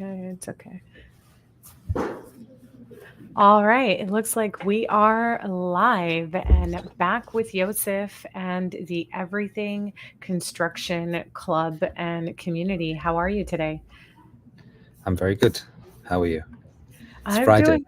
It's okay. All right. It looks like we are live and back with Yosef and the Everything Construction Club and community. How are you today? I'm very good. How are you? It's I'm Friday. doing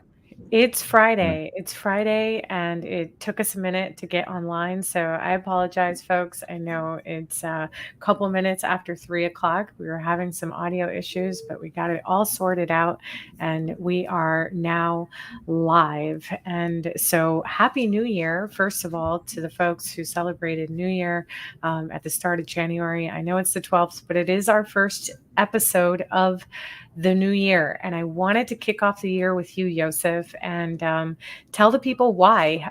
It's Mm. Friday. It's Friday, and it took us a minute to get online. So I apologize, folks. I know it's a couple minutes after 3 o'clock. We were having some audio issues, but we got it all sorted out, and we are now live. And so, Happy New Year, first of all, to the folks who celebrated New Year at the start of January. I know it's the 12th, but it is our first episode of the new year. And I wanted to kick off the year with you, Yosef, and tell the people why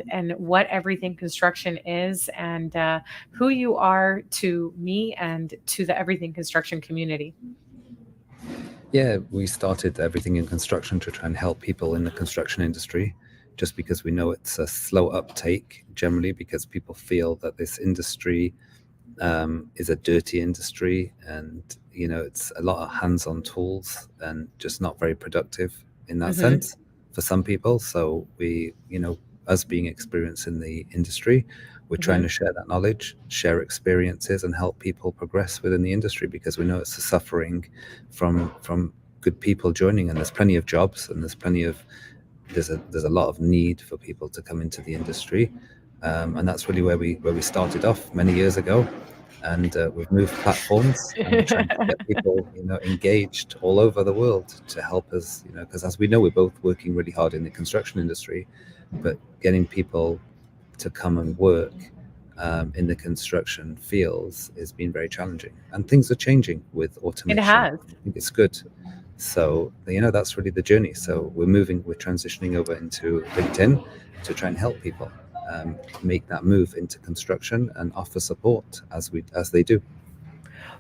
and what Everything Construction is and who you are to me and to the Everything Construction community. Yeah, we started everything in construction to try and help people in the construction industry, just because we know it's a slow uptake generally, because people feel that this industry is a dirty industry, and it's a lot of hands-on tools and just not very productive in that Hmm. sense for some people. So us being experienced in the industry, we're trying Hmm. to share that knowledge, share experiences, and help people progress within the industry, because we know it's a suffering from good people joining, and there's plenty of jobs, and there's a lot of need for people to come into the industry, and that's really where we started off many years ago. And we've moved platforms, and we're trying to get people engaged all over the world to help us, because as we know, we're both working really hard in the construction industry, but getting people to come and work in the construction fields has been very challenging, and things are changing with It automation. has. I think it's good. So that's really the journey. So we're transitioning over into LinkedIn to try and help people make that move into construction and offer support as they do.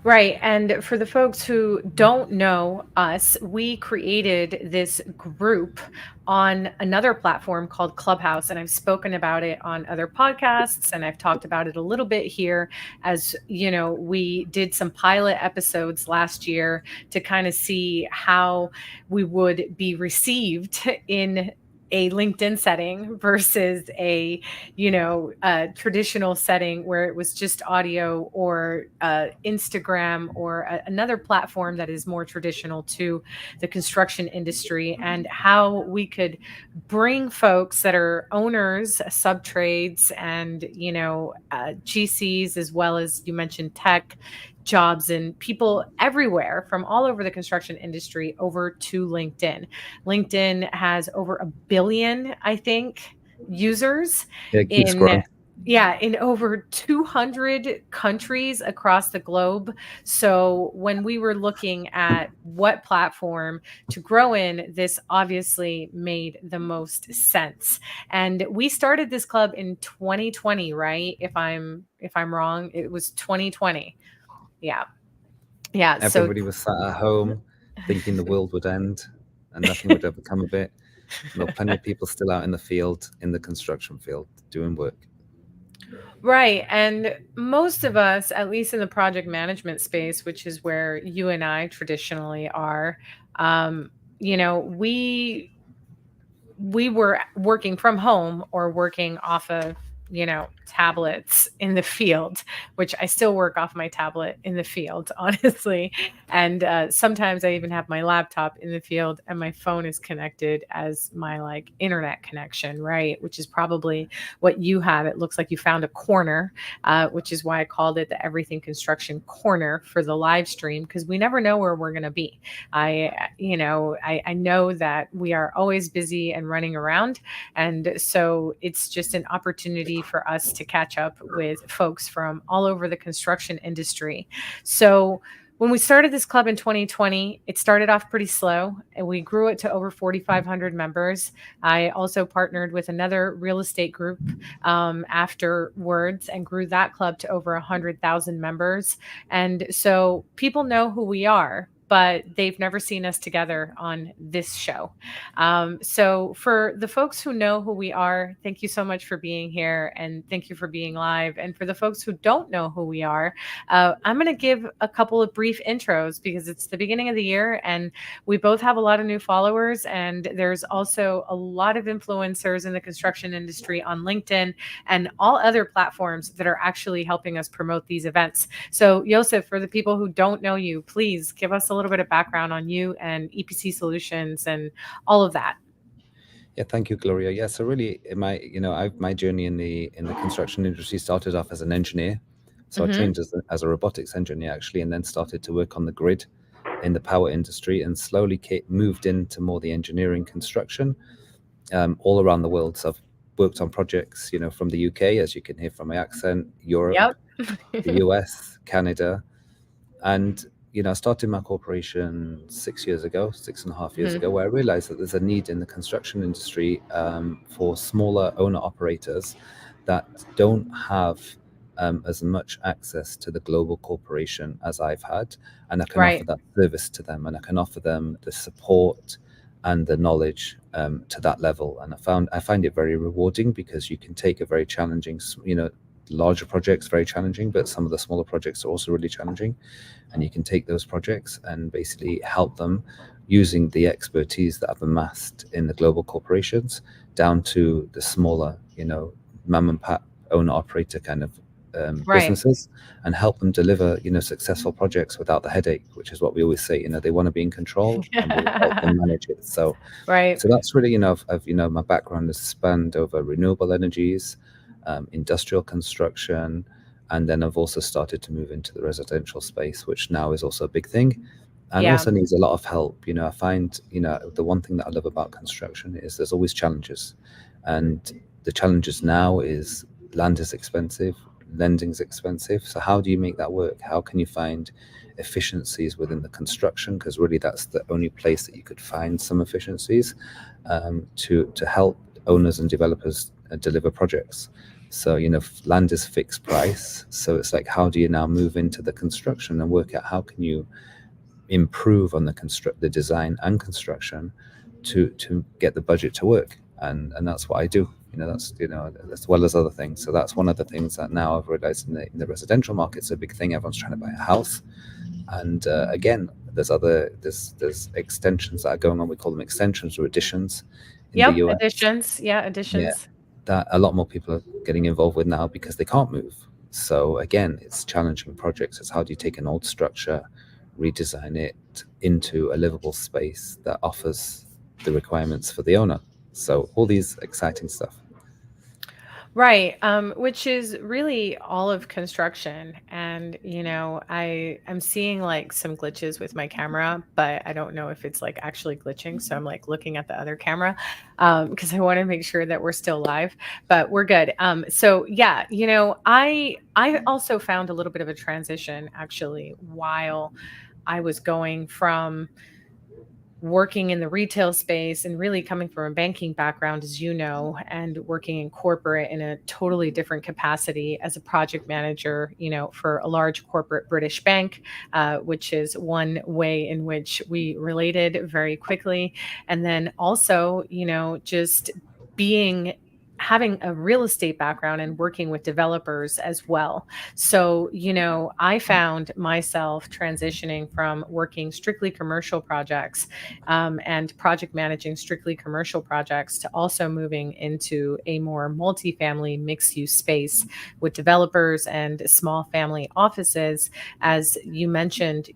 Right. And for the folks who don't know us, we created this group on another platform called Clubhouse. And I've spoken about it on other podcasts and I've talked about it a little bit here. As you know, we did some pilot episodes last year to kind of see how we would be received in a LinkedIn setting versus a traditional setting where it was just audio, or Instagram, or another platform that is more traditional to the construction industry, and how we could bring folks that are owners, sub trades, and GCs, as well as you mentioned tech jobs, and people everywhere from all over the construction industry over to LinkedIn. LinkedIn has over a billion, I think, users Yeah, it keeps in growing. in over 200 countries across the globe. So when we were looking at what platform to grow in, this obviously made the most sense. And we started this club in 2020, right? If I'm wrong, it was 2020. Yeah. Yeah. So Everybody was sat at home thinking the world would end and nothing would ever come of it. And there are plenty of people still out in the field, in the construction field, doing work. right. And most of us, at least in the project management space, which is where you and I traditionally are, um, you know, we were working from home or working off of tablets in the field, which I still work off my tablet in the field, honestly. And sometimes I even have my laptop in the field and my phone is connected as my like internet connection, right? Which is probably what you have. It looks like you found a corner, which is why I called it the Everything Construction Corner for the live stream, because we never know where we're going to be. I know that we are always busy and running around. And so it's just an opportunity for us to catch up with folks from all over the construction industry. So when we started this club in 2020, it started off pretty slow and we grew it to over 4,500 members. I also partnered with another real estate group afterwards and grew that club to over 100,000 members. And so people know who we are. but they've never seen us together on this show. So, for the folks who know who we are, thank you so much for being here and thank you for being live. And for the folks who don't know who we are, I'm going to give a couple of brief intros because it's the beginning of the year and we both have a lot of new followers. And there's also a lot of influencers in the construction industry on LinkedIn and all other platforms that are actually helping us promote these events. So, Yosef, for the people who don't know you, please give us a little bit of background on you and EPC Solutions and all of that. Yeah, thank you, Gloria. Yeah, so really, my journey in the construction industry started off as an engineer. So I trained as a robotics engineer actually, and then started to work on the grid in the power industry, and slowly moved into more the engineering construction all around the world. So I've worked on projects, from the UK, as you can hear from my accent, Europe, Yep. the US, Canada, and I started my corporation 6.5 years ago, where I realized that there's a need in the construction industry for smaller owner operators that don't have as much access to the global corporation as I've had, and I can offer Right. that service to them, and I can offer them the support and the knowledge to that level. And I find it very rewarding, because you can take a very challenging, larger projects, very challenging, but some of the smaller projects are also really challenging, and you can take those projects and basically help them using the expertise that I've amassed in the global corporations down to the smaller, mom and pop owner operator kind of Right. businesses, and help them deliver, successful projects without the headache, which is what we always say. They want to be in control, and we'll help them manage it. So Right. that's really, my background has spanned over renewable energies, industrial construction, and then I've also started to move into the residential space, which now is also a big thing, and Yeah. also needs a lot of help. I find, the one thing that I love about construction is there's always challenges, and the challenges now is land is expensive, lending's expensive. So how do you make that work? How can you find efficiencies within the construction? Because really, that's the only place that you could find some efficiencies to help owners and developers deliver projects. So, land is fixed price. So it's like, how do you now move into the construction and work out how can you improve on the design and construction to get the budget to work? And that's what I do. That's, as well as other things. So that's one of the things that now I've realized in the residential market, it's a big thing. Everyone's trying to buy a house. And again, there's extensions that are going on. We call them extensions or additions in the Yep. US. Additions. Yeah. Yeah, Additions. that a lot more people are getting involved with now because they can't move. So again, it's challenging projects. It's how do you take an old structure, redesign it into a livable space that offers the requirements for the owner. So all these exciting stuff. Right. Which is really all of construction. And, I'm seeing like some glitches with my camera, but I don't know if it's like actually glitching. So I'm like looking at the other camera because I want to make sure that we're still live, but we're good. So yeah, I also found a little bit of a transition actually while I was going from working in the retail space and really coming from a banking background, as you know, and working in corporate in a totally different capacity as a project manager, for a large corporate British bank, which is one way in which we related very quickly. And then also, just being having a real estate background and working with developers as well. So, I found myself transitioning from working strictly commercial projects and project managing strictly commercial projects to also moving into a more multifamily mixed use space with developers and small family offices. As you mentioned,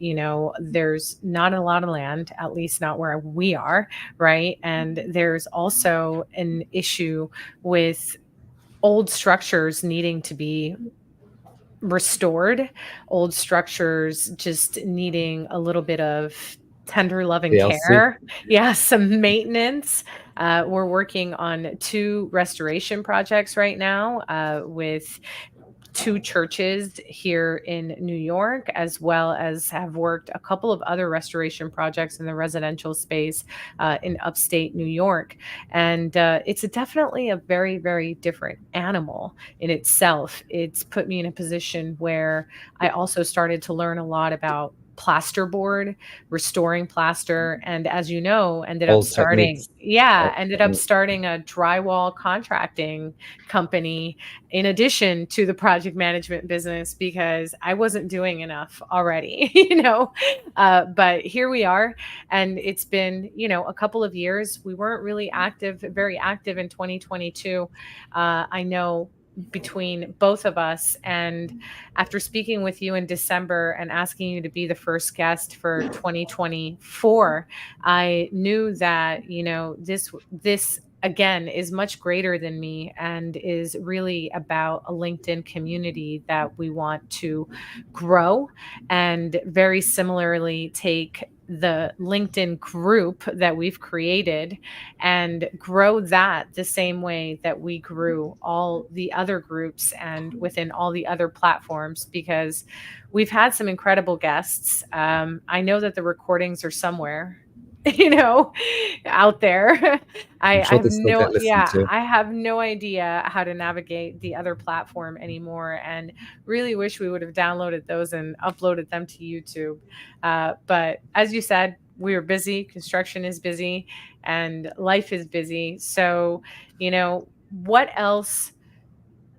there's not a lot of land, at least not where we are, right? And there's also an issue with old structures needing to be restored, old structures just needing a little bit of tender loving DLC. care. Yeah, some maintenance. We're working on 2 restoration projects right now with 2 churches here in New York, as well as have worked a couple of other restoration projects in the residential space in upstate New York. And it's definitely a very, very different animal in itself. It's put me in a position where I also started to learn a lot about plasterboard, restoring plaster, and as you know, ended up Old starting, techniques. yeah, Old ended up techniques. starting a drywall contracting company in addition to the project management business because I wasn't doing enough already, but here we are. And it's been, a couple of years. We weren't really very active in 2022. I know between both of us. And after speaking with you in December and asking you to be the first guest for 2024, I knew that, this again is much greater than me and is really about a LinkedIn community that we want to grow, and very similarly take the LinkedIn group that we've created and grow that the same way that we grew all the other groups and within all the other platforms, because we've had some incredible guests. I know that the recordings are somewhere, out there. I'm I sure have they still get listened to. I have no idea how to navigate the other platform anymore, and really wish we would have downloaded those and uploaded them to YouTube. But as you said, we were busy. Construction is busy, and life is busy. So, what else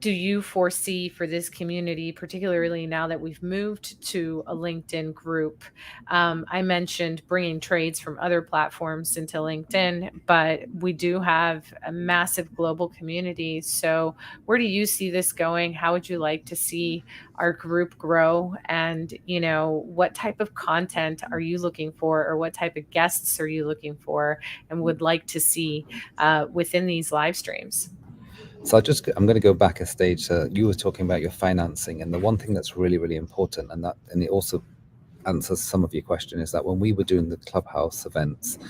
do you foresee for this community, particularly now that we've moved to a LinkedIn group? I mentioned bringing trades from other platforms into LinkedIn, but we do have a massive global community. So, where do you see this going? How would you like to see our group grow? And, what type of content are you looking for, or what type of guests are you looking for and would like to see within these live streams? So I'm going to go back a stage. So you were talking about your financing, and the one thing that's really, really important, and it also answers some of your question, is that when we were doing the Clubhouse events,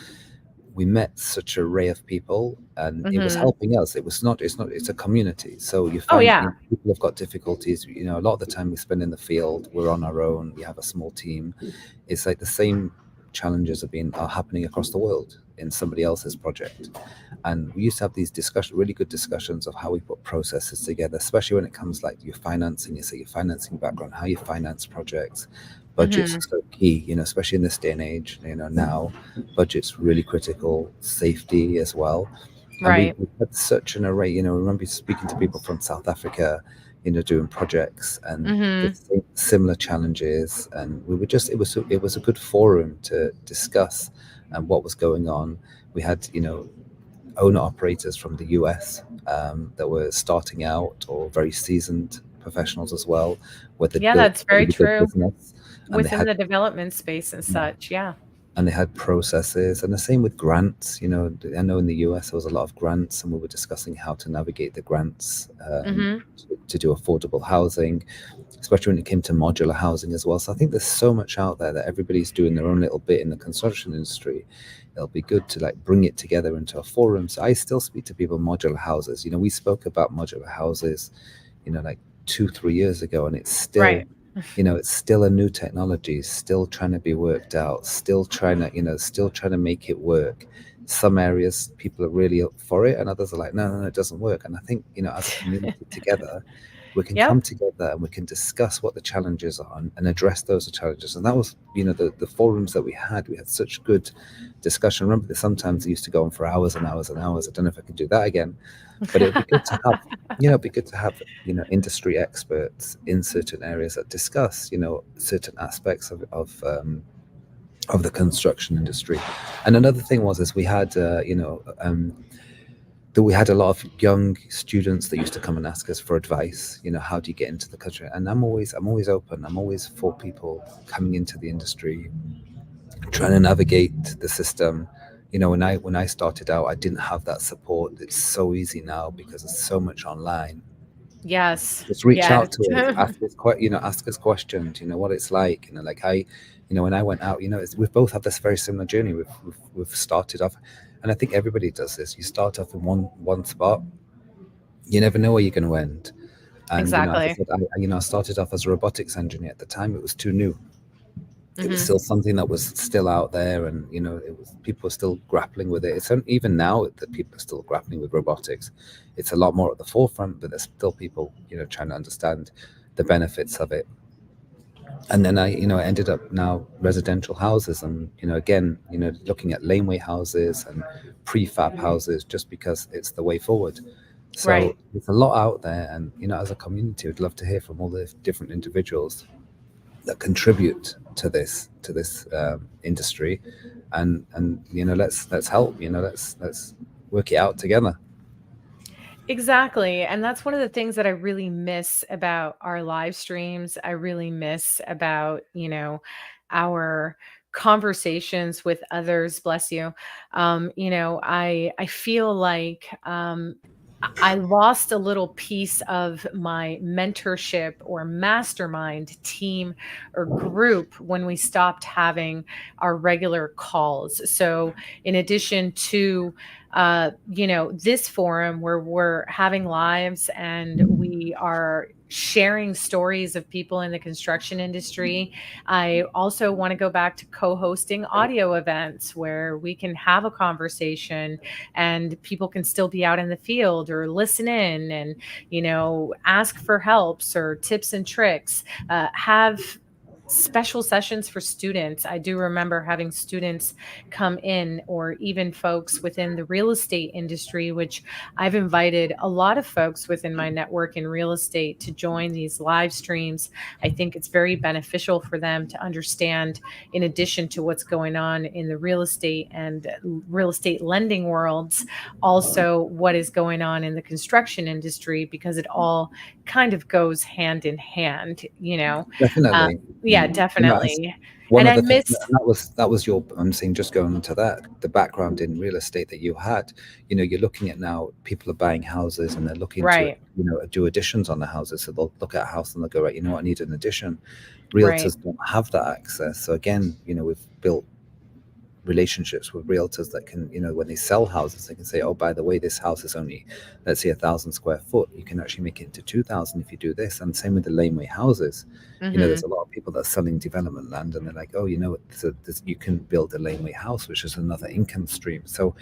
we met such an array of people, and it was helping us. It's a community. So you Oh, find yeah. people have got difficulties. A lot of the time we spend in the field, we're on our own. We have a small team. It's like the same challenges are happening across the world in somebody else's project. And we used to have these really good discussions of how we put processes together, especially when it comes like your financing. You say your financing background, how you finance projects. Budgets are so key, especially in this day and age. Now budget's really critical. Safety as well. And we Right. had such an array. I remember speaking to people from South Africa, doing projects and the similar challenges. And we were it was a good forum to discuss what was going on. We had, owner operators from the US that were starting out, or very seasoned professionals as well, where they'd Yeah, built that's a very really good true. business, and they Within had the development space and such, yeah. and they had processes. And the same with grants. I know in the US there was a lot of grants, and we were discussing how to navigate the grants to do affordable housing, especially when it came to modular housing as well. So I think there's so much out there that everybody's doing their own little bit in the construction industry. It'll be good to like bring it together into a forum. So I still speak to people modular houses. We spoke about modular houses, like 2-3 years ago, and it's still Right. it's still a new technology, still trying to be worked out, still trying to make it work. Some areas people are really up for it, and others are like, no, it doesn't work. And I think, as a community together, we can come Yep. together and we can discuss what the challenges are and address those challenges. And that was, the forums that we had such good discussion. I remember that sometimes it used to go on for hours and hours and hours. I don't know if I can do that again, but it would be good to have, industry experts in certain areas that discuss, certain aspects of the construction industry. And another thing is we had, that we had a lot of young students that used to come and ask us for advice. How do you get into the country? And I'm always open. I'm always for people coming into the industry, trying to navigate the system. When I started out, I didn't have that support. It's so easy now because there's so much online. Yes. Just reach Yes. out to us, ask us questions. What it's like. Like when I went out, we've both had this very similar journey. We've started off, and I think everybody does this. You start off in one spot. You never know where you're going to end. And as I Exactly. said, I started off as a robotics engineer. At the time, it was too new. It was Mhm. still something that was still out there, and people were still grappling with it. It's even now that people are still grappling with robotics. It's a lot more at the forefront, but there's still people trying to understand the benefits of it. And then I ended up now residential houses, and again, looking at laneway houses and prefab houses, just because it's the way forward. So Right. there's a lot out there, and as a community, we'd love to hear from all the different individuals that contribute to this industry, and let's help. Let's work it out together. Exactly. And that's one of the things that I really miss about our live streams. I really miss about, our conversations with others, bless you. I feel like I lost a little piece of my mentorship or mastermind team or group when we stopped having our regular calls. So, in addition to this forum where we're having lives and we are sharing stories of people in the construction industry. I also want to go back to co-hosting audio events where we can have a conversation and people can still be out in the field or listen in and, ask for helps or tips and tricks. Have special sessions for students. I do remember having students come in, or even folks within the real estate industry, which I've invited a lot of folks within my network in real estate to join these live streams. I think it's very beneficial for them to understand, in addition to what's going on in the real estate and real estate lending worlds, also what is going on in the construction industry, because it all kind of goes hand in hand, Uh, Definitely. yeah, As definitely. one And of I the things, miss and that was your, I'm saying, just going into that, the background in real estate that you had. You're looking at now, people are buying houses and they're looking to, right, do additions on the houses. So they'll look at a house and they'll go, right, I need an addition. right, Realtors don't have that access. So again, we've built relationships with realtors that can, when they sell houses, they can say, oh, by the way, this house is only, let's say, 1,000 square foot. You can actually make it into 2,000 if you do this. And same with the laneway houses. There's mhm. a lot of people that are selling development land, and they're like, oh, you can build a laneway house, which is another income stream. So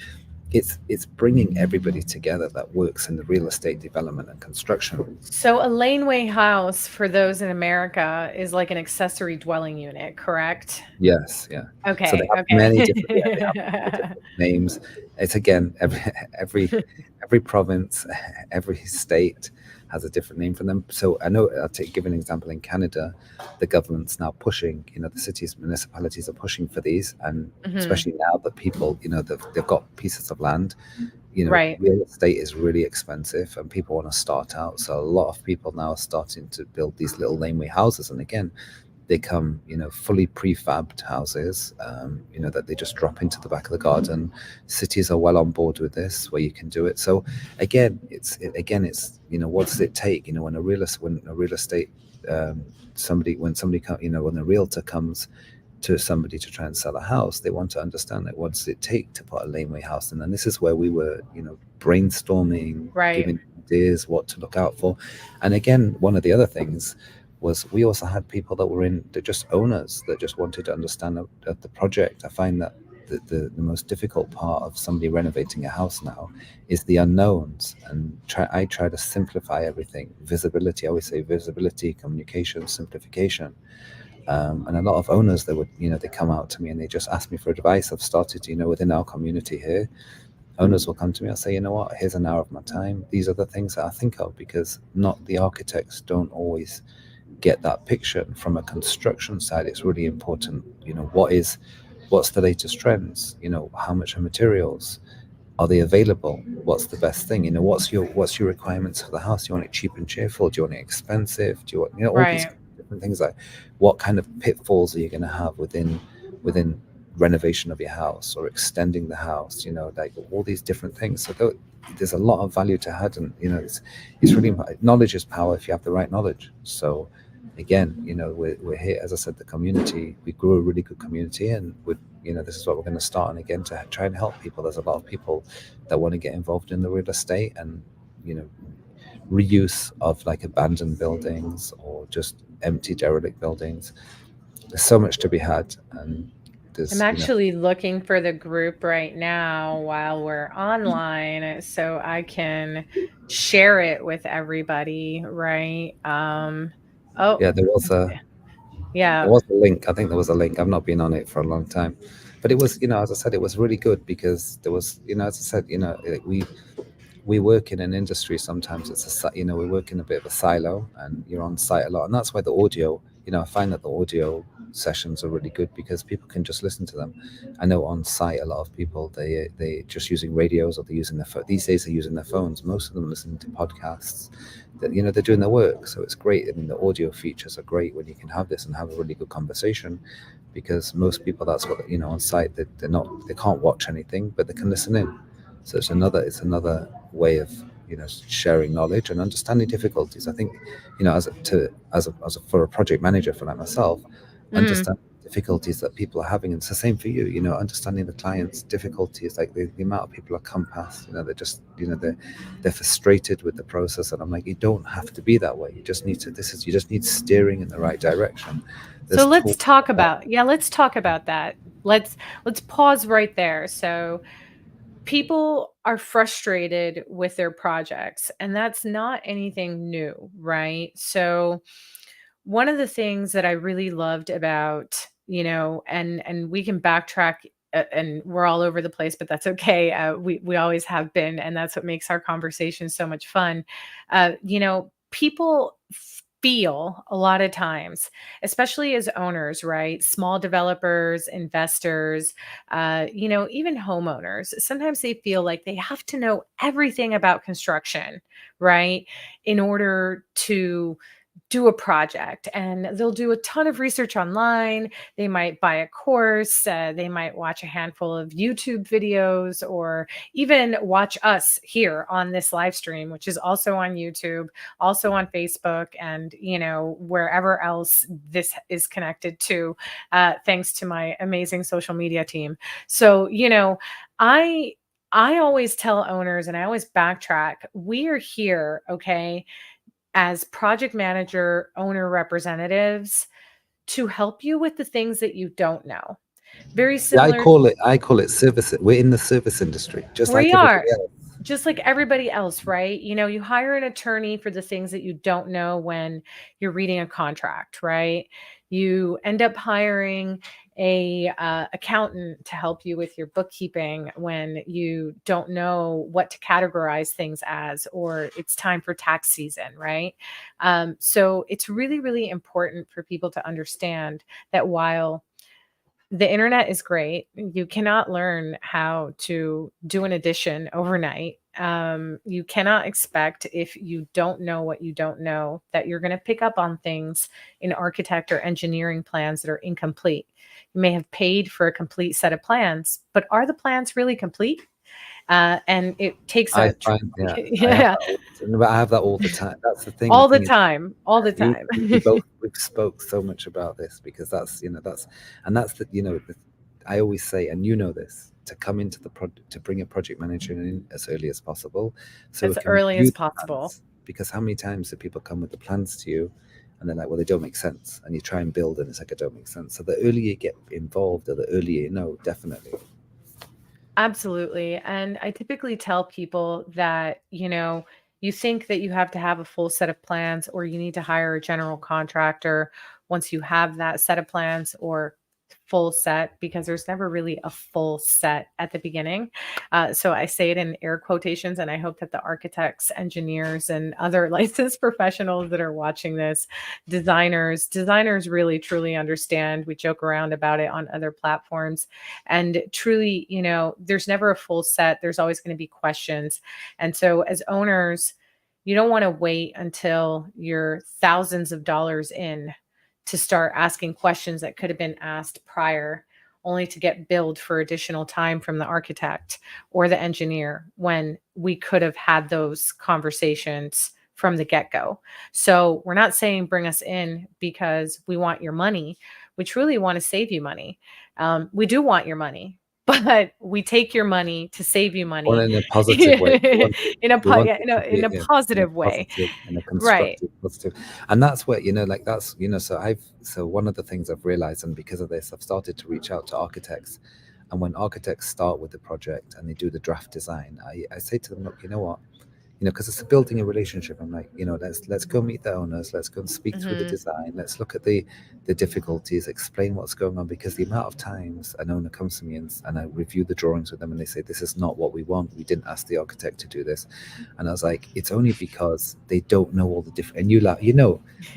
it's bringing everybody together that works in the real estate development and construction. So a laneway house, for those in America, is like an accessory dwelling unit, correct? Yes, yeah. So they Okay, have many different, yeah, they have many okay. different names. It's again, every every province, every state has a different name for them. So I know, give an example. In Canada, the government's now pushing, the cities, municipalities are pushing for these, and Mhm. especially now that people, they've got pieces of land. Right, Real estate is really expensive, and people want to start out. So a lot of people now are starting to build these little laneway houses, and again, they come, fully prefabbed houses, that they just drop into the back of the garden. Cities are well on board with this, where you can do it. So again, it's what does it take? When a real estate, when somebody when a realtor comes to somebody to try and sell a house, they want to understand, like, what does it take to put a laneway house in. And this is where we were, brainstorming, right, giving ideas what to look out for. And again, one of the other things was, we also had people that were in, that just owners that just wanted to understand the project. I find that the most difficult part of somebody renovating a house now is the unknowns, and I try to simplify everything. Visibility, I always say visibility, communication, simplification. And a lot of owners, they would, they come out to me and they just ask me for advice. I've started, within our community here, owners will come to me. I'll say, what, here's an hour of my time. These are the things that I think of, because not the architects don't always get that picture. And from a construction side, it's really important. What's the latest trends? How much are materials? Are they available? What's the best thing? What's your requirements for the house? Do you want it cheap and cheerful? Do you want it expensive? Do you want, all these right. different things? Like, what kind of pitfalls are you going to have within renovation of your house, or extending the house? Like all these different things. So there's a lot of value to add, and it's really important. Knowledge is power if you have the right knowledge. So again, we're here, as I said, the community. We grew a really good community, and this is what we're going to start on again, to try and help people. There's a lot of people that want to get involved in the real estate, and you know reuse of like abandoned buildings or just empty derelict buildings. There's so much to be had, and I'm there's actually looking for the group right now while we're online so I can share it with everybody, right? Oh, yeah, there was let's a see. Yeah. There was a link. I think there was a link. I've not been on it for a long time, but it was, as I said, it was really good because there was, as I said, like we work in an industry. Sometimes we work in a bit of a silo, and you're on site a lot, and that's why the audio. I find that the audio sessions are really good because people can just listen to them. I know on site a lot of people they just using radios, or they're using their these days they're using their phones. Most of them listening to podcasts. That they're doing their work, so it's great. I mean, the audio features are great when you can have this and have a really good conversation, because most people, that's what on site, they can't watch anything, but they can listen in. So it's another way of sharing knowledge and understanding difficulties. I think for a project manager, for like myself, Mm. understand difficulties that people are having. And it's the same for you. Understanding the client's difficulties, like the amount of people are compassed. They're just they're frustrated with the process, and I'm like, you don't have to be that way. You just need to. You just need steering in the right direction. So There's tools for that. let's talk about that. Let's pause right there. So people are frustrated with their projects, and that's not anything new, right? So one of the things that I really loved about, and we can backtrack, and we're all over the place, but that's okay. We always have been, and that's what makes our conversation so much fun. People feel a lot of times, especially as owners, right? Small developers, investors, even homeowners. Sometimes they feel like they have to know everything about construction, right? In order to do a project, and they'll do a ton of research online. They might buy a course, they might watch a handful of YouTube videos, or even watch us here on this live stream, which is also on YouTube, also on Facebook, and wherever else this is connected to, thanks to my amazing social media team. So I I always tell owners, and I always backtrack, we are here, okay, as project manager, owner representatives, to help you with the things that you don't know. Very Yeah, I similar. call it I call it service. We're in the service industry, just like We everybody are. else. Just like everybody else, right? You hire an attorney for the things that you don't know when you're reading a contract, right? You end up hiring a accountant to help you with your bookkeeping when you don't know what to categorize things as, or it's time for tax season, right? So it's really, really important for people to understand that while the internet is great, you cannot learn how to do an addition overnight. You cannot expect, if you don't know what you don't know, that you're going to pick up on things in architect or engineering plans that are incomplete. You may have paid for a complete set of plans, but are the plans really complete? And it takes I a find, yeah, I have yeah, that but I have that all the time. That's the thing. The all the thing is, time, all the we time. we both we've spoke so much about this, because that's the I always say, and this, to come into to bring a project manager in as early as possible, so we As can early review as the possible. plans. Because how many times do people come with the plans to you, and they're like, well, they don't make sense, and you try and build, and it's like, it don't make sense. So the earlier you get involved, or the earlier definitely. Absolutely. And I typically tell people that, you think that you have to have a full set of plans, or you need to hire a general contractor once you have that set of plans, or full set, because there's never really a full set at the beginning. So I say it in air quotations, and I hope that the architects, engineers, and other licensed professionals that are watching this, designers really truly understand. We joke around about it on other platforms. And truly, there's never a full set. There's always going to be questions. And so as owners, you don't want to wait until you're thousands of dollars in to start asking questions that could have been asked prior, only to get billed for additional time from the architect or the engineer, when we could have had those conversations from the get-go. So we're not saying bring us in because we want your money. We truly want to save you money. We do want your money, but we take your money to save you Well, money in a positive way. in a We want it to in be, a yeah, in a positive way, positive, in a right? constructive, positive. And that's where, like that's, so one of the things I've realized, and because of this, I've started to reach out to architects. And when architects start with the project and they do the draft design, I say to them, look, you know what? because it's a building a relationship. I'm like, let's go meet the owners, let's go and speak through the Hmm. design, let's look at the difficulties, explain what's going on, because the amount of times an owner comes to me and I review the drawings with them and they say, this is not what we want, we didn't ask the architect to do this. And I was like, it's only because they don't know all the different, and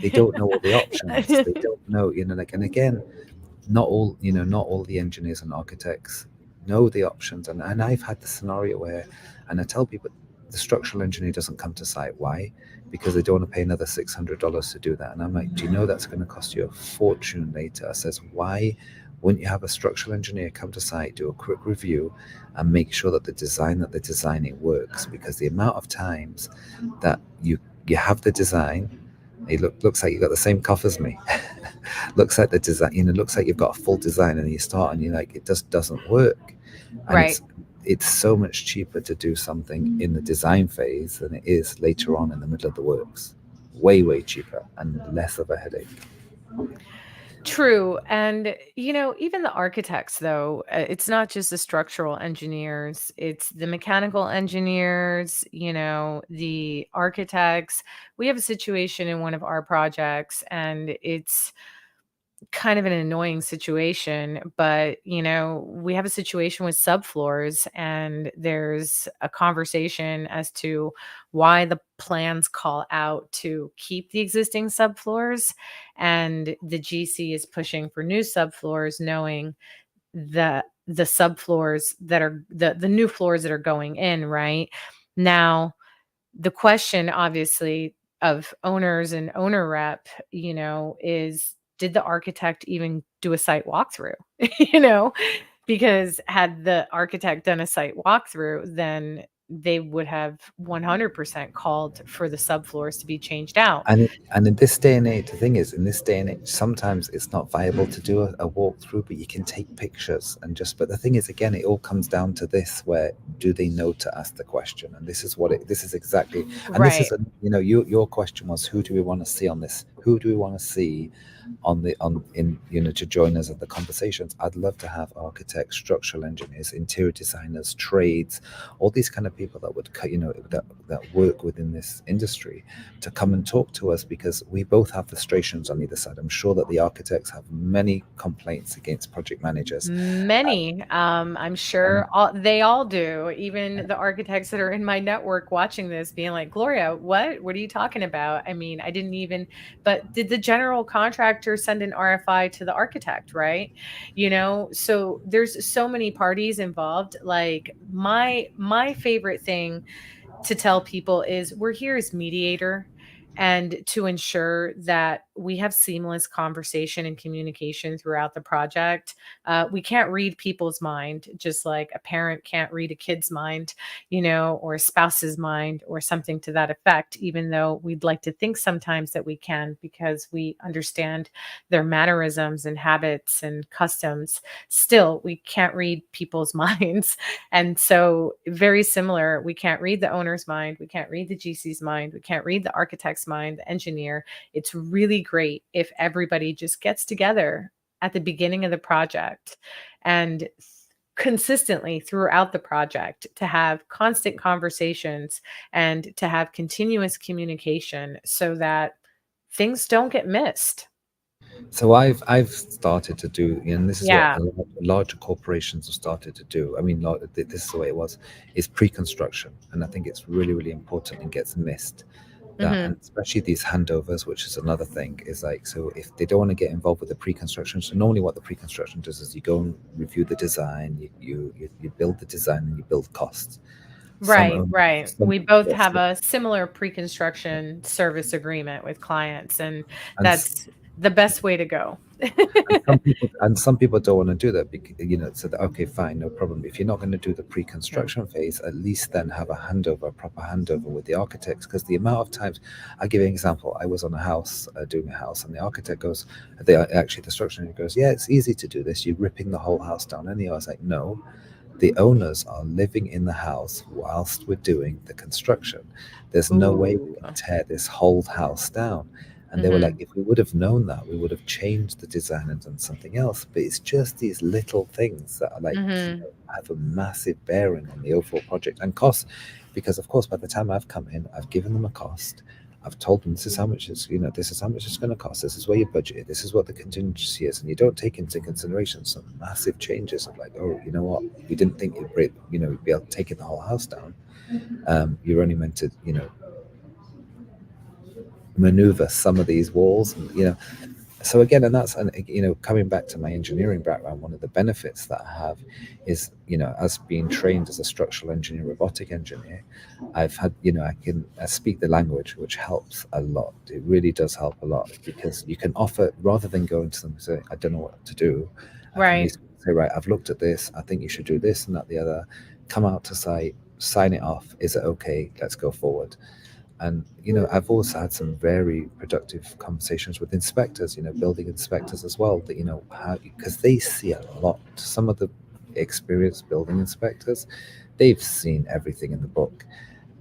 they don't know all the options, they don't know, like, and again, not all the engineers and architects know the options. And I've had the scenario where, and I tell people, the structural engineer doesn't come to site. Why? Because they don't want to pay another $600 to do that. And I'm like, do you know that's going to cost you a fortune later? I says, why wouldn't you have a structural engineer come to site, do a quick review, and make sure that the design that they're designing works? Because the amount of times that you have the design, it looks like you got the same cough as me. Looks like the design, looks like you've got a full design, and you start and you're like, it just doesn't work. And Right. it's so much cheaper to do something in the design phase than it is later on in the middle of the works. Way cheaper and less of a headache. True. And, even the architects, though, it's not just the structural engineers, it's the mechanical engineers, the architects. We have a situation in one of our projects, and it's kind of an annoying situation, but we have a situation with subfloors, and there's a conversation as to why the plans call out to keep the existing subfloors, and the GC is pushing for new subfloors, knowing the subfloors that are the new floors that are going in right now. The question, obviously, of owners and owner rep, is, did the architect even do a site walkthrough? you know, because had the architect done a site walkthrough, then they would have 100% called for the subfloors to be changed out. And in this day and age, the thing is, in this day and age, sometimes it's not viable to do a walkthrough, but you can take pictures and just. But the thing is, again, it all comes down to this: where do they know to ask the question? And this is this is exactly, and this is Right. your question was, who do we want to see on this? Who do we want to see on in to join us at the conversations? I'd love to have architects, structural engineers, interior designers, trades, all these kind of people that would that work within this industry to come and talk to us, because we both have frustrations on either side. I'm sure that the architects have many complaints against project managers. Many, I'm And, sure they all do. Even the architects that are in my network watching this, being like, Gloria, what are you talking about? I mean, I didn't even, but did the general contractor send an RFI to the architect, right? So there's so many parties involved. Like my favorite thing to tell people is, we're here as mediator, and to ensure that we have seamless conversation and communication throughout the project. We can't read people's mind, just like a parent can't read a kid's mind, or a spouse's mind, or something to that effect, even though we'd like to think sometimes that we can, because we understand their mannerisms and habits and customs. Still, we can't read people's minds. And so, very similar, we can't read the owner's mind, we can't read the GC's mind, we can't read the architect's mind, the engineer. It's really great if everybody just gets together at the beginning of the project and consistently throughout the project to have constant conversations and to have continuous communication, so that things don't get missed. so I've started to do, and this is what Yeah. larger corporations have started to do. I mean, this is the way it was, is pre-construction, and I think it's really important and gets missed. That, Hmm. and especially these handovers, which is another thing, is like, so if they don't want to get involved with the pre-construction, so normally what the pre-construction does is you go and review the design, you build the design, and you build costs. Some Right, own right. some We both yes, have a similar pre-construction service agreement with clients, and and that's the best way to go. some people don't want to do that, because so that, okay, fine, no problem. If you're not going to do the pre-construction phase, at least then have a handover, a proper handover with the architects. Because the amount of times, I'll give you an example. I was on a house, doing a house, and the architect goes, actually the structure engineer goes, yeah, it's easy to do this, you're ripping the whole house down. And I was like, no, the owners are living in the house whilst we're doing the construction. There's no way we Ooh. can tear this whole house down. And they were like, Mhm. if we would have known that, we would have changed the design and done something else. But it's just these little things that are like, Mhm. have a massive bearing on the overall project and cost. Because of course, by the time I've come in, I've given them a cost. I've told them this is how much it's, this is how much it's going to cost. This is where your budget is. This is what the contingency is, and you don't take into consideration some massive changes of like, oh, you know what, we didn't think you'd break, you'd be able to take the whole house down. You're only meant to, maneuver some of these walls, and so again, and coming back to my engineering background, one of the benefits that I have is, as being trained as a structural engineer, robotic engineer, I've had, I speak the language, which helps a lot. It really does help a lot, because you can offer, rather than going to them and say, I don't know what to do, I can at Right. least say, right, I've looked at this, I think you should do this and that, the other, come out to site, sign it off, is it okay, let's go forward. And I've also had some very productive conversations with inspectors, building inspectors as well, that how, because they see a lot. Some of the experienced building inspectors, they've seen everything in the book,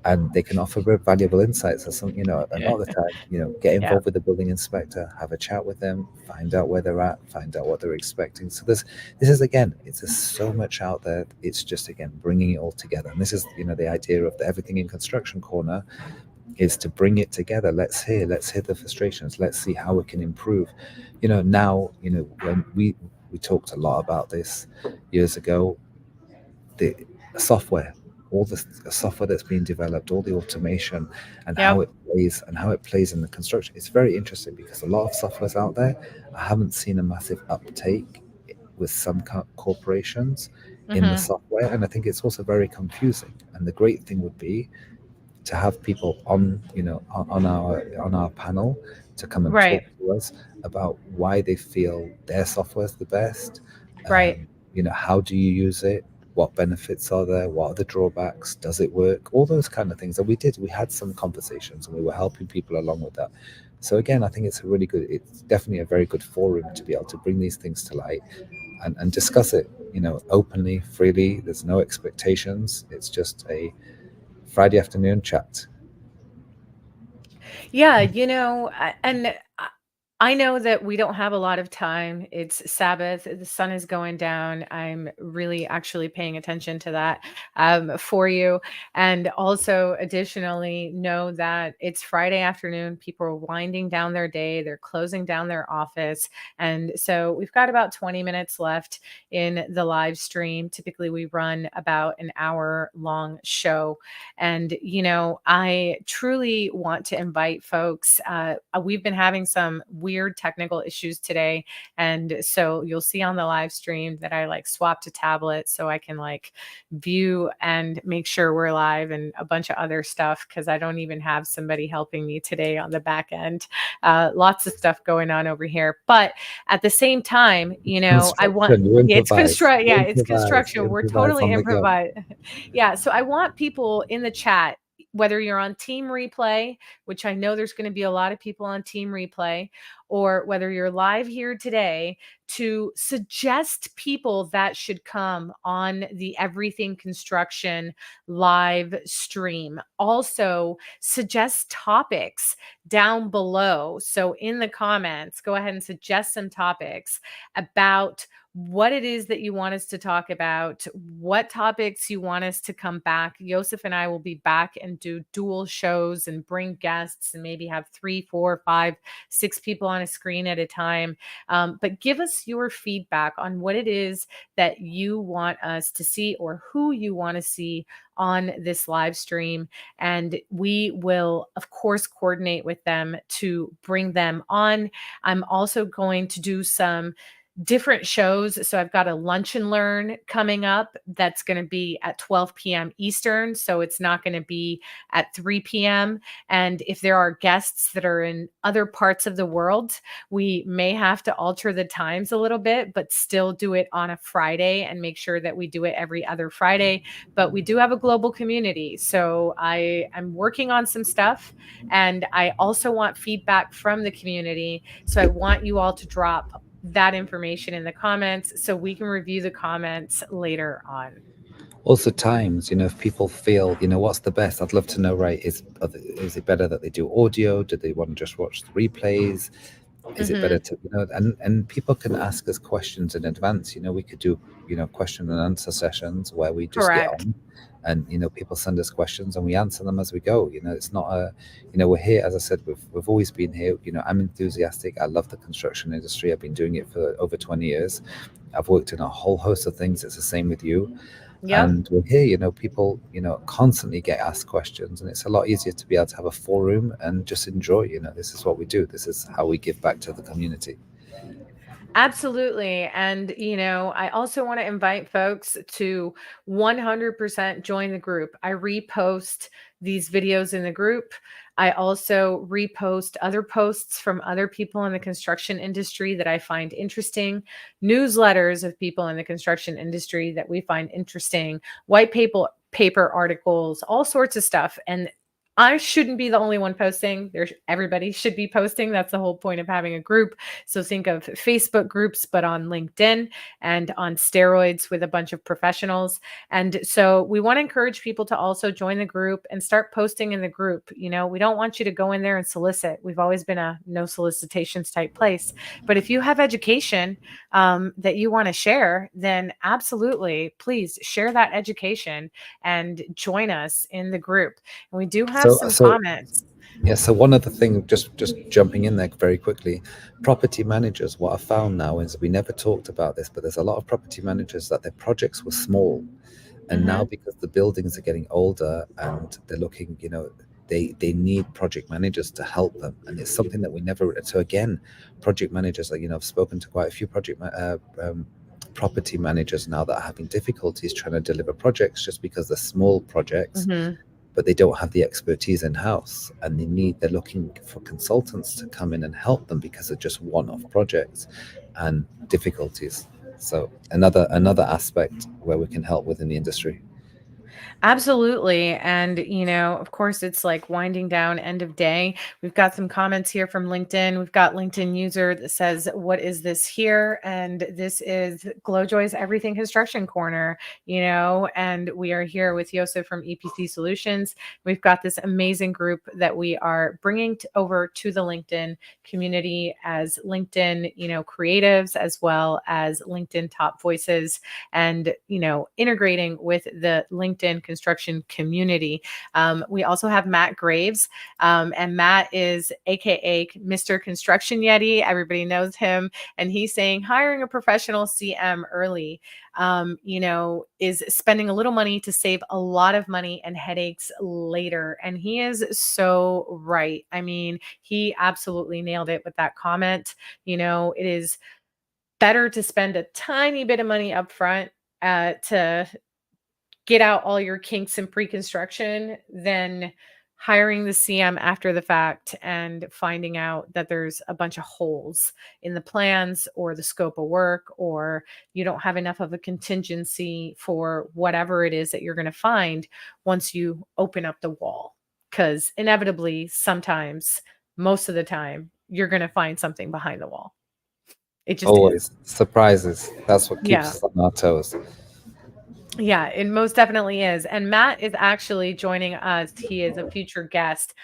and they can offer very valuable insights. Or some, a lot of the time, get Yeah. involved with the building inspector, have a chat with them, find out where they're at, find out what they're expecting. So this is, again, it's just so much out there. It's just, again, bringing it all together. And this is, the idea of the Everything in Construction corner, is to bring it together. Let's hear the frustrations. Let's see how we can improve. Now, when we talked a lot about this years ago, the software, all the software that's being developed, all the automation, and how Yep. it plays in the construction. It's very interesting, because a lot of software's out there. I haven't seen a massive uptake with some corporations in the Mhm. software, and I think it's also very confusing. And the great thing would be to have people on, on our panel, to come and Right. talk to us about why they feel their software is the best. Right. How do you use it? What benefits are there? What are the drawbacks? Does it work? All those kind of things. And we had some conversations, and we were helping people along with that. So again, I think it's definitely a very good forum to be able to bring these things to light, and discuss it, openly, freely. There's no expectations. It's just a Friday afternoon chat. Yeah, and I know that we don't have a lot of time. It's Sabbath, the sun is going down. I'm really actually paying attention to that for you. And also, additionally, know that it's Friday afternoon. People are winding down their day, they're closing down their office. And so we've got about 20 minutes left in the live stream. Typically, we run about an hour long show. And, I truly want to invite folks. We've been having some weird technical issues today. And so you'll see on the live stream that I like swapped a tablet so I can like view and make sure we're live, and a bunch of other stuff, because I don't even have somebody helping me today on the back end. Lots of stuff going on over here. But at the same time, I want, Construction, you it's improvise. construct. You Yeah, it's improvise. You construction. We're improvise totally on the go. improvise. Yeah. So I want people in the chat, whether you're on team replay, which I know there's going to be a lot of people on team replay, or whether you're live here today, to suggest people that should come on the Everything Construction live stream. Also, suggest topics down below. So in the comments, go ahead and suggest some topics about what it is that you want us to talk about, what topics you want us to come back. Yosef and I will be back and do dual shows and bring guests, and maybe have 3, 4, 5, 6 people on a screen at a time. But give us your feedback on what it is that you want us to see, or who you want to see on this live stream. And we will, of course, coordinate with them to bring them on. I'm also going to do some different shows. So I've got a lunch and learn coming up that's going to be at 12 p.m. Eastern. So it's not going to be at 3 p.m. And if there are guests that are in other parts of the world, we may have to alter the times a little bit, but still do it on a Friday, and make sure that we do it every other Friday. But we do have a global community. So I am working on some stuff, and I also want feedback from the community. So I want you all to drop that information in the comments so we can review the comments later on. Also, times, if people feel, what's the best? I'd love to know, right? Is it better that they do audio? Do they want to just watch the replays? Is it better Hmm. to, and people can ask us questions in advance. We could do, question and answer sessions where we just get Correct. on and, people send us questions and we answer them as we go. It's not a, we're here, as I said, we've always been here. I'm enthusiastic. I love the construction industry. I've been doing it for over 20 years. I've worked in a whole host of things. It's the same with you. Yep. And we're here, people, constantly get asked questions, and it's a lot easier to be able to have a forum and just enjoy. This is what we do. This is how we give back to the community. Absolutely. And, I also want to invite folks to 100% join the group. I repost these videos in the group. I also repost other posts from other people in the construction industry that I find interesting, newsletters of people in the construction industry that we find interesting, white paper articles, all sorts of stuff. And I shouldn't be the only one posting. Everybody should be posting. That's the whole point of having a group. So think of Facebook groups, but on LinkedIn and on steroids with a bunch of professionals. And so we want to encourage people to also join the group and start posting in the group. We don't want you to go in there and solicit. We've always been a no solicitations type place. But if you have education that you want to share, then absolutely, please share that education and join us in the group. And we do have So, some so comments. yeah. So one other thing, just jumping in there very quickly, property managers. What I found now is we never talked about this, but there's a lot of property managers that their projects were small. And now, Hmm. because the buildings are getting older and they're looking, they need project managers to help them, and it's something that we never. So again, project managers, like, I've spoken to quite a few property managers now that are having difficulties trying to deliver projects just because they're small projects, Hmm. but they don't have the expertise in house, and they're looking for consultants to come in and help them because they're just one-off projects and difficulties. So another aspect where we can help within the industry. Absolutely. And, of course, it's like winding down end of day. We've got some comments here from LinkedIn. We've got LinkedIn user that says, "What is this here?" And this is GloJoy's Everything Construction Corner, and we are here with Yosef from EPC Solutions. We've got this amazing group that we are bringing over to the LinkedIn community as LinkedIn, creatives, as well as LinkedIn top voices, and, integrating with the LinkedIn construction community. We also have Matt Graves, and Matt is AKA Mr. Construction Yeti. Everybody knows him. And he's saying hiring a professional CM early, is spending a little money to save a lot of money and headaches later. And he is so right. I mean, he absolutely nailed it with that comment. It is better to spend a tiny bit of money up front to get out all your kinks in pre-construction than hiring the CM after the fact and finding out that there's a bunch of holes in the plans or the scope of work, or you don't have enough of a contingency for whatever it is that you're going to find once you open up the wall. Because inevitably, sometimes, most of the time, you're going to find something behind the wall. It just is. Always surprises. That's what keeps Yeah. us on our toes. Yeah, it most definitely is. And Matt is actually joining us. He is a future guest.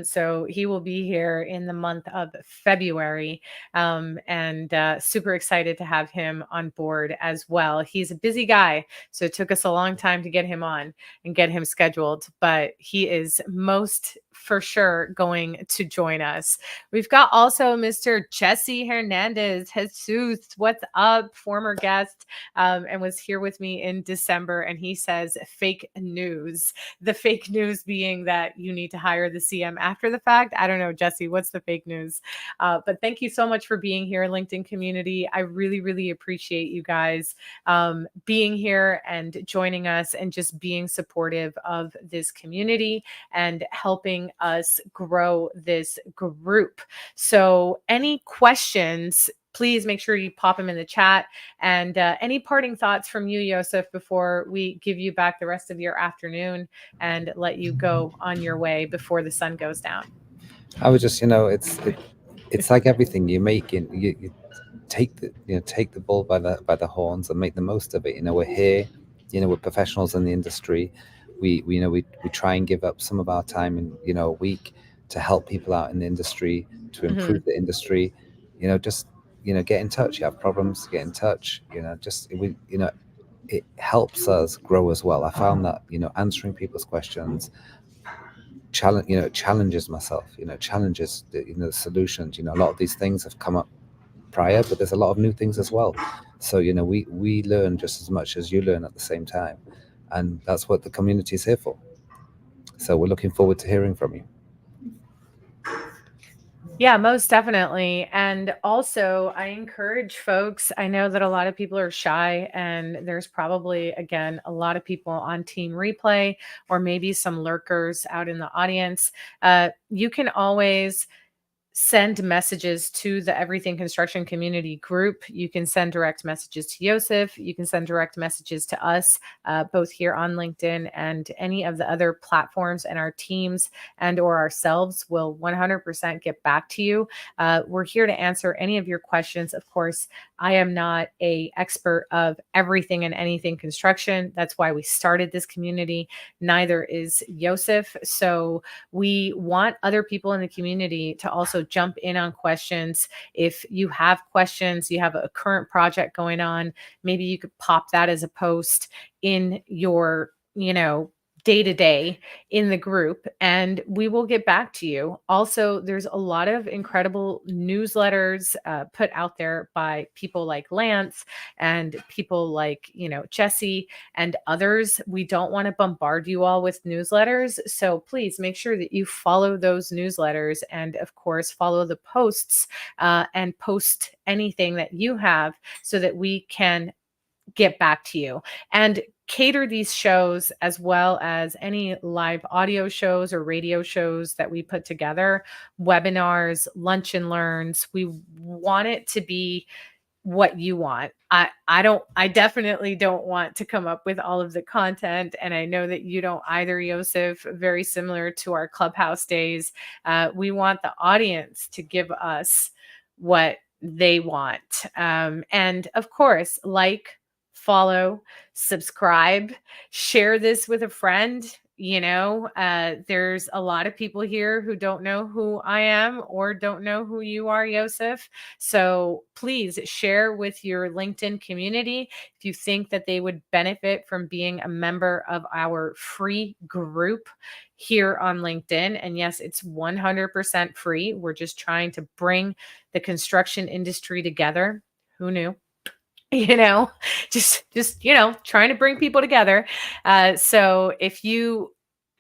So he will be here in the month of February. And super excited to have him on board as well. He's a busy guy. So it took us a long time to get him on and get him scheduled. But he is most for sure going to join us. We've got also Mr. Jesse Hernandez. Jesus, what's up? Former guest, and was here with me in December. And he says fake news. The fake news being that you need to hire the CM after the fact. I don't know, Jesse, what's the fake news? But thank you so much for being here, LinkedIn community. I really, really appreciate you guys being here and joining us and just being supportive of this community and helping us grow this group. So, any questions? Please make sure you pop them in the chat. And any parting thoughts from you, Yosef, before we give you back the rest of your afternoon and let you go on your way before the sun goes down? I was just, it's like everything you make in you take the bull by the horns and make the most of it. We're here. we're professionals in the industry. We try and give up some of our time in a week to help people out in the industry, to Hmm. improve the industry. Just get in touch. You have problems, get in touch. Just we it helps us grow as well. I found that answering people's questions challenges myself. Challenges the solutions. A lot of these things have come up prior, but there's a lot of new things as well. So we learn just as much as you learn at the same time, and that's what the community is here for. So we're looking forward to hearing from you. Yeah, most definitely. And also, I encourage folks. I know that a lot of people are shy, and there's probably, again, a lot of people on Team Replay or maybe some lurkers out in the audience. You can always send messages to the Everything Construction community group. You can send direct messages to Yosef. You can send direct messages to us, both here on LinkedIn and any of the other platforms, and our teams and or ourselves will 100% get back to you. We're here to answer any of your questions. Of course, I am not a expert of everything and anything construction. That's why we started this community. Neither is Yosef. So we want other people in the community to also jump in on questions. If you have questions, you have a current project going on, maybe you could pop that as a post in your, day to day in the group, and we will get back to you. Also, there's a lot of incredible newsletters put out there by people like Lance and people like, Jesse and others. We don't want to bombard you all with newsletters. So please make sure that you follow those newsletters, and of course, follow the posts and post anything that you have so that we can get back to you and cater these shows, as well as any live audio shows or radio shows that we put together, webinars, lunch and learns. We want it to be what you want. I definitely don't want to come up with all of the content, and I know that you don't either, Yosef. Very similar to our Clubhouse days. We want the audience to give us what they want. And of course, follow, subscribe, share this with a friend. There's a lot of people here who don't know who I am or don't know who you are, Yosef. So please share with your LinkedIn community if you think that they would benefit from being a member of our free group here on LinkedIn. And yes, it's 100% free. We're just trying to bring the construction industry together. Who knew? Just trying to bring people together. So if you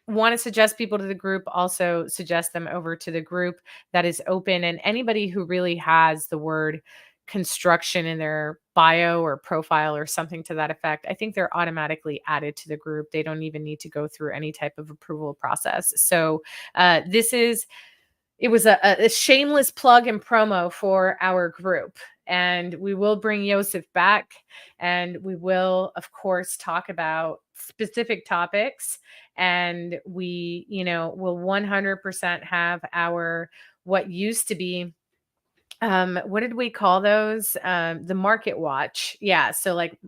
want to suggest people to the group, also suggest them over to the group that is open. And anybody who really has the word construction in their bio or profile or something to that effect, I think they're automatically added to the group. They don't even need to go through any type of approval process. So it was a shameless plug and promo for our group. And we will bring Yosef back, and we will, of course, talk about specific topics. And we, will 100% have our what used to be what did we call those, the market watch. Yeah, so like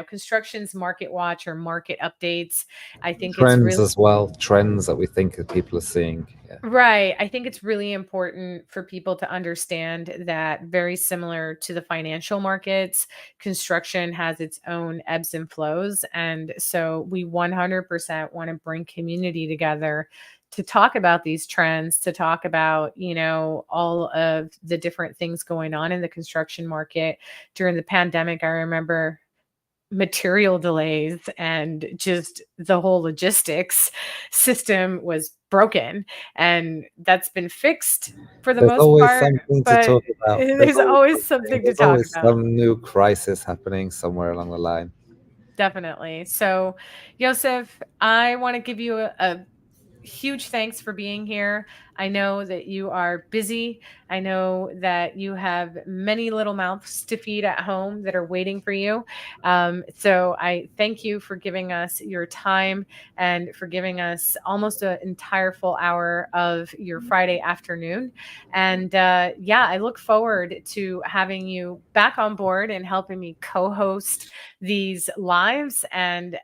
construction's market watch or market updates. I think it's Trends really as well, trends that we think that people are seeing. Yeah. right. I think it's really important for people to understand that, very similar to the financial markets, construction has its own ebbs and flows. And so we 100% want to bring community together to talk about these trends, to talk about, all of the different things going on in the construction market. During the pandemic, I remember material delays and just the whole logistics system was broken, and that's been fixed for the There's most always part, something to but talk about. there's always something to There's talk always about. some new crisis happening somewhere along the line. Definitely. So, Yosef, I want to give you huge thanks for being here. I know that you are busy. I know that you have many little mouths to feed at home that are waiting for you. So I thank you for giving us your time and for giving us almost an entire full hour of your Friday afternoon. And yeah, I look forward to having you back on board and helping me co host these lives and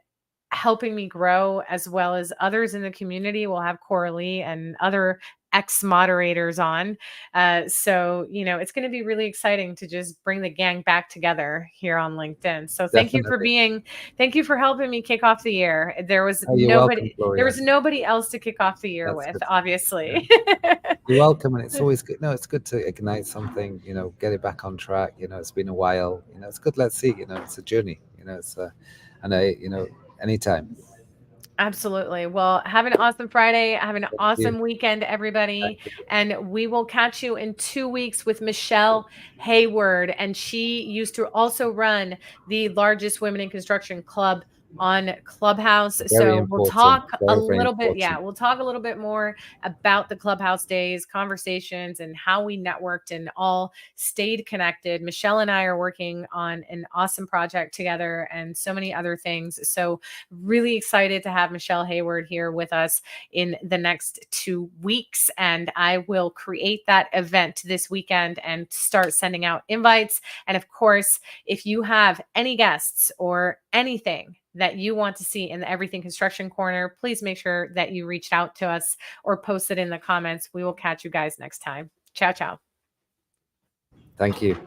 helping me grow, as well as others in the community. We'll have Coralie and other ex moderators on. So, it's going to be really exciting to just bring the gang back together here on LinkedIn. So Definitely. thank you for helping me kick off the year. Oh, you're welcome, there Gloria. was nobody else to kick off the year That's with, good. Yeah. obviously. You're welcome, and it's always good. No, it's good to ignite something. Get it back on track. It's been a while. It's good. Let's see. It's a journey. And anytime. Absolutely. Well, have an awesome Friday. Have an Thank you. awesome weekend, everybody. Thank you. And we will catch you in 2 weeks with Michelle Hayward. And she used to also run the largest women in construction club on Clubhouse. Very So we'll important. talk a Very, very little bit. Yeah, important. we'll talk a little bit more about the Clubhouse days, conversations, and how we networked and all stayed connected. Michelle and I are working on an awesome project together and so many other things. So really excited to have Michelle Hayward here with us in the next 2 weeks. And I will create that event this weekend and start sending out invites. And of course, if you have any guests or anything that you want to see in the Everything Construction Corner, please make sure that you reach out to us or post it in the comments. We will catch you guys next time. Ciao, ciao. Thank you.